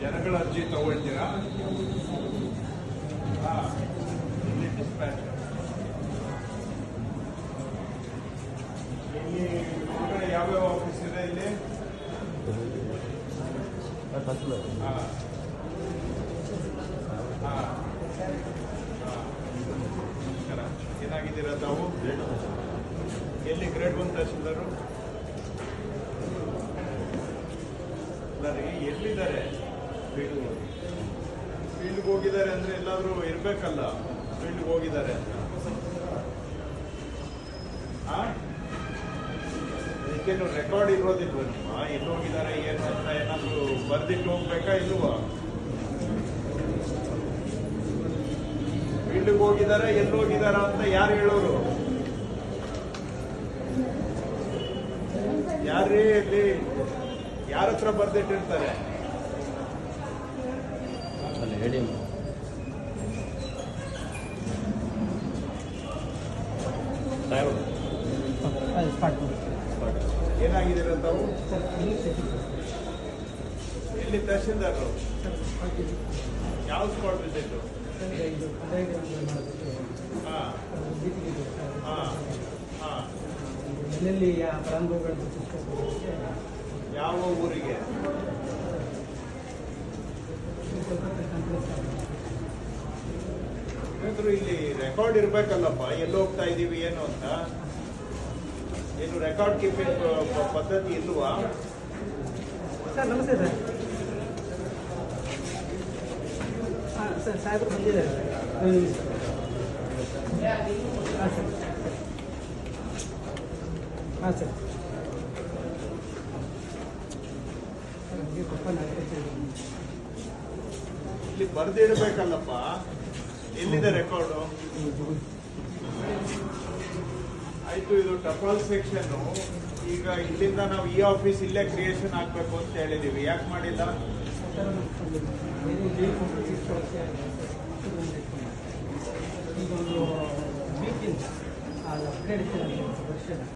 ಜನಗಳ ಅರ್ಜಿ ತಗೊಳ್ತೀರಾ? ಇಲ್ಲಿ ಡಿಸ್ಪ್ಯಾಚ್ ಇಲ್ಲಿ ಹೊರಗಡೆ ಯಾವ್ಯಾವ ಆಫೀಸ್ ಇದೆ ಇಲ್ಲಿ? ಏನಾಗಿದ್ದೀರಾ ತಾವು? ಎಲ್ಲಿ ಗ್ರೇಡ್ 1 ತಹಶೀಲ್ದಾರು? ಎಲ್ಲಿದ್ದಾರೆ? ಫೀಲ್ಡ್ಗೆ ಹೋಗಿದ್ದಾರೆ ಅಂದ್ರೆ ಎಲ್ಲಾದ್ರೂ ಇರ್ಬೇಕಲ್ಲ, ಫೀಲ್ಡ್ಗೆ ಹೋಗಿದ್ದಾರೆ ಅಂತ. ಇದಕ್ಕೇನು ರೆಕಾರ್ಡ್ ಇರೋದಿಲ್ವ ನಿಮ್ಮ? ಎಲ್ಲಿ ಹೋಗಿದ್ದಾರೆ ಏನು ಅಂತ ಏನಾದ್ರು ಬರ್ದಿಟ್ಟು ಹೋಗ್ಬೇಕಾ ಇಲ್ವಾ? ಫೀಲ್ಡ್ಗೆ ಹೋಗಿದ್ದಾರೆ, ಎಲ್ಲಿ ಹೋಗಿದಾರ ಅಂತ ಯಾರು ಹೇಳೋರು? ಯಾರೇ ಇಲ್ಲಿ ಯಾರ ಹತ್ರ ಬರ್ದಿಟ್ಟಿರ್ತಾರೆ? ಏನಾಗಿದ್ದೀರ ತಾವು? ಎಲ್ಲಿ ತಹಶೀಲ್ದಾರರು? ಯಾವ ಸ್ಪಾಟ್ ವಿಸಿಟ್? ಯಾವ ಊರಿಗೆ? ಇಲ್ಲಿ ರೆಕಾರ್ಡ್ ಇರ್ಬೇಕಲ್ಲಪ್ಪ, ಎಲ್ಲಿ ಹೋಗ್ತಾ ಇದೀವಿ ಏನು ಅಂತ. ಏನು ರೆಕಾರ್ಡ್ ಕೀಪಿಂಗ್ ಪದ್ಧತಿ ಇಲ್ವಾ? ಸರ್ ನಮಸ್ತೆ ಸರ್. ಸರ್ ಸಾಹೇಬರು ಬಂದಿದ್ದಾರೆ. ಹಾಂ ಸರ್. ಹಾಂ ಸರ್. ಇಲ್ಲಿ ಬರ್ದಿಡ್ಬೇಕಲ್ಲಪ್ಪ, ಎಲ್ಲಿದೆ ರೆಕಾರ್ಡು? ಆಯ್ತು, ಇದು ಟಪಾಲ್ ಸೆಕ್ಷನ್. ಈಗ ಇಲ್ಲಿಂದ ನಾವು ಈ ಆಫೀಸ್ ಇಲ್ಲೇ ಕ್ರಿಯೇಷನ್ ಆಗ್ಬೇಕು ಅಂತ ಹೇಳಿದೀವಿ, ಯಾಕೆ ಮಾಡಿಲ್ಲ? ಈಗ ಒಂದು